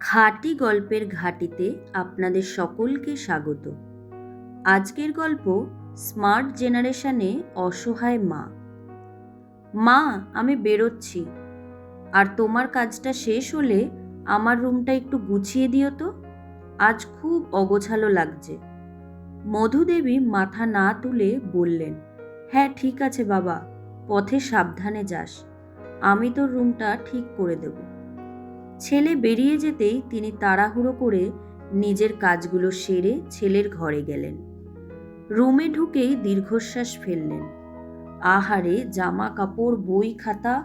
খাঁটি গল্পের ঘাঁটিতে আপনাদের সকলকে স্বাগত। আজকের গল্প স্মার্ট জেনারেশনে অসহায় মা। মা, আমি বেরোচ্ছি, আর তোমার কাজটা শেষ হলে আমার রুমটা একটু গুছিয়ে দিও তো। আজ খুব অগোছালো লাগছে। মধুদেবী মাথা না তুলে বললেন, হ্যাঁ ঠিক আছে বাবা, পথে সাবধানে যাস, আমি তোর রুমটা ঠিক করে দেব। ছেলে বেরিয়ে যেতেই তিনি তাড়াহুড়ো করে নিজের কাজগুলো সেরে ছেলের ঘরে গেলেন। রুমে ঢুকেই দীর্ঘশ্বাস ফেললেন। আহারে, জামা কাপড় বই খাতা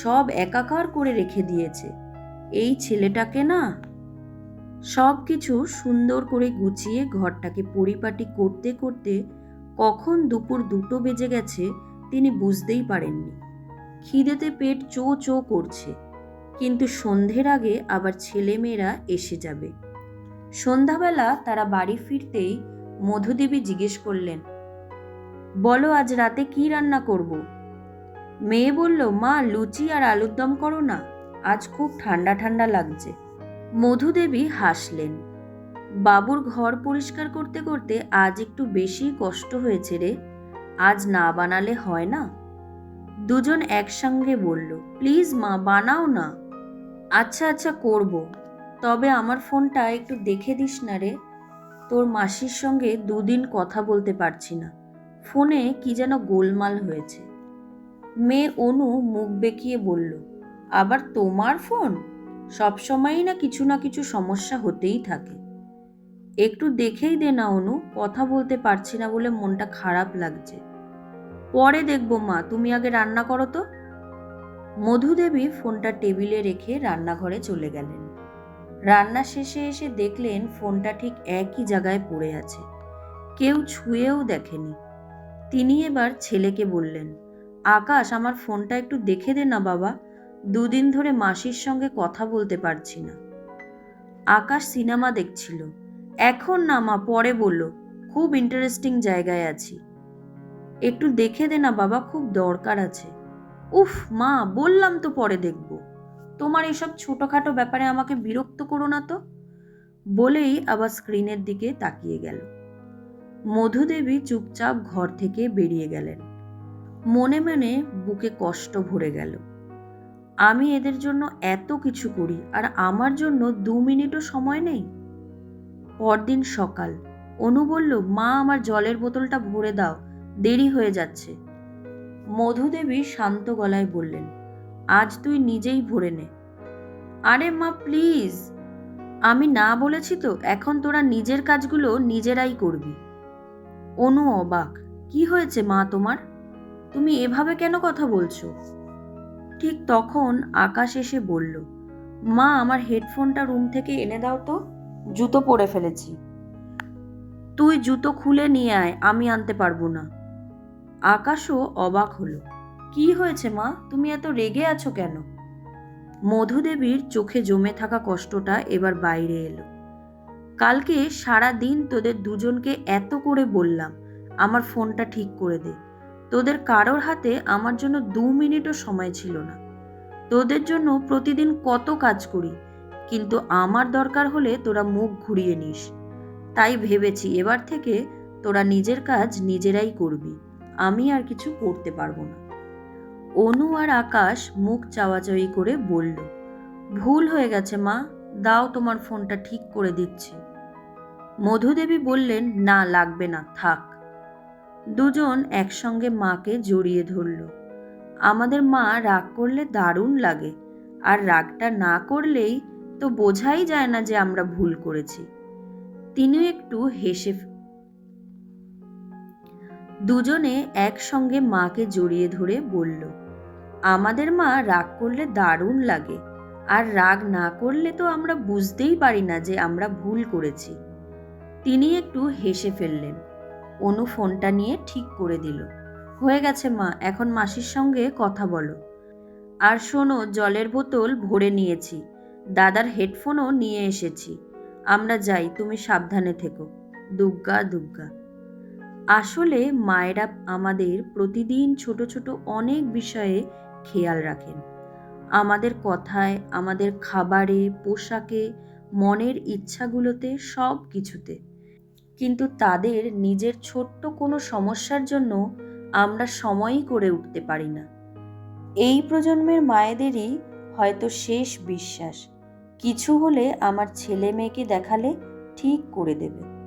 সব একাকার করে রেখে দিয়েছে এই ছেলেটাকে না। সব কিছু সুন্দর করে গুছিয়ে ঘরটাকে পরিপাটি করতে করতে কখন দুপুর 2টো বেজে গেছে তিনি বুঝতেই পারেননি। খিদেতে পেট চো চো করছে, কিন্তু সন্ধ্যের আগে আবার ছেলেমেয়েরা এসে যাবে। সন্ধ্যাবেলা তারা বাড়ি ফিরতেই মধুদেবী জিজ্ঞেস করলেন, বলো আজ রাতে কি রান্না করব? মেয়ে বলল, মা লুচি আর আলুর দম করো না, আজ খুব ঠান্ডা ঠান্ডা লাগছে। মধুদেবী হাসলেন, বাবুর ঘর পরিষ্কার করতে করতে আজ একটু বেশি কষ্ট হয়েছে রে, আজ না বানালে হয় না। দুজন একসঙ্গে বলল, প্লিজ মা বানাও না। আচ্ছা আচ্ছা করব, তবে আমার ফোনটা একটু দেখে দিস না রে, তোর মাসির সঙ্গে 2 দিন কথা বলতে পারছি না, ফোনে কি যেন গোলমাল হয়েছে। মেয়ে অনু মুখ বেঁকিয়ে বলল, আবার তোমার ফোন? সবসময়ই না কিছু সমস্যা হতেই থাকে। একটু দেখেই দে না অনু, কথা বলতে পারছি না বলে মনটা খারাপ লাগছে। পরে দেখবো মা, তুমি আগে রান্না করো তো। মধুদেবী ফোনটা টেবিলে রেখে রান্নাঘরে চলে গেলেন। রান্না শেষে এসে দেখলেন ফোনটা ঠিক একই জায়গায় পড়ে আছে, কেউ ছুঁয়েও দেখেনি। তিনি এবার ছেলেকে বললেন, আকাশ, আমার ফোনটা একটু দেখে দে না বাবা, 2 দিন ধরে মাসির সঙ্গে কথা বলতে পারছি না। আকাশ সিনেমা দেখছিল। এখন না মা, পরে বলল, খুব ইন্টারেস্টিং জায়গায় আছি, একটু দেখে দে না বাবা, খুব দরকার আছে। উফ মা, বললাম তো পরে দেখব, তোমার এসব ছোটখাটো ব্যাপারে আমাকে বিরক্ত করো না তো। বলেই আবার স্ক্রিনের দিকে তাকিয়ে গেল। মধুদেবী চুপচাপ ঘর থেকে বেরিয়ে গেলেন। মনে মনে বুকে কষ্ট ভরে গেল। আমি এদের জন্য এত কিছু করি, আর আমার জন্য 2 মিনিটও সময় নেই। পরদিন সকাল, অনু বলল, মা আমার জলের বোতলটা ভরে দাও, দেরি হয়ে যাচ্ছে। মধুদেবী শান্ত গলায় বললেন, আজ তুই নিজেই ভরে নে। আরে মা প্লিজ, আমি না বলেছি তো, এখন তোরা নিজের কাজগুলো নিজেরাই করবি। অনু অবাক, কি হয়েছে মা তোমার, তুমি এভাবে কেন কথা বলছো? ঠিক তখন আকাশ এসে বলল, মা আমার হেডফোনটা রুম থেকে এনে দাও তো, জুতো পরে ফেলেছি। তুই জুতো খুলে নিয়ে আয়, আমি আনতে পারবো না। আকাশও অবাক হলো, কি হয়েছে মা, তুমি এত রেগে আছো কেন? মধুদেবীর চোখে জমে থাকা কষ্টটা এবার বাইরে এলো। কালকে সারা দিন তোদের দুজনকে এত করে বললাম আমার ফোনটা ঠিক করে দে, তোদের কারোর হাতে আমার জন্য 2 মিনিটও সময় ছিল না। তোদের জন্য প্রতিদিন কত কাজ করি, কিন্তু আমার দরকার হলে তোরা মুখ ঘুরিয়ে নিস। তাই ভেবেছি এবার থেকে তোরা নিজের কাজ নিজেরাই করবি, আমি আর কিছু করতে পারবো না। অনু আর আকাশ মুখ চাওয়াচাওয়ি করে বলল, ভুল হয়ে গেছে মা, দাও তোমার ফোনটা ঠিক করে দিচ্ছি। মধুদেবী বললেন, না লাগবে না, থাক। দুজন একসঙ্গে মাকে জড়িয়ে ধরল। আমাদের মা রাগ করলে দারুণ লাগে, আর রাগটা না করলেই তো বোঝাই যায় না যে আমরা ভুল করেছি। তিনি একটু হেসে দুজনে একসঙ্গে মাকে জড়িয়ে ধরে বলল, আমাদের মা রাগ করলে দারুণ লাগে, আর রাগ না করলে তো আমরা বুঝতেই পারি না যে আমরা ভুল করেছি। তিনি একটু হেসে ফেললেন। অনু ফোনটা নিয়ে ঠিক করে দিল, হয়ে গেছে মা, এখন মাসির সঙ্গে কথা বলো। আর শোনো, জলের বোতল ভরে নিয়েছি, দাদার হেডফোনও নিয়ে এসেছি, আমরা যাই, তুমি সাবধানে থেকো। দুগ্গা দুগ্গা। আসলে মায়েরা আমাদের প্রতিদিন ছোট ছোট অনেক বিষয়ে খেয়াল রাখেন। আমাদের কথায়, আমাদের খাবারে, পোশাকে, মনের ইচ্ছাগুলোতে, সব কিছুতে। কিন্তু তাদের নিজের ছোট্ট কোনো সমস্যার জন্য আমরা সময়ই করে উঠতে পারি না। এই প্রজন্মের মায়েদেরই হয়তো শেষ বিশ্বাস, কিছু হলে আমার ছেলে মেয়েকে দেখালে ঠিক করে দেবে।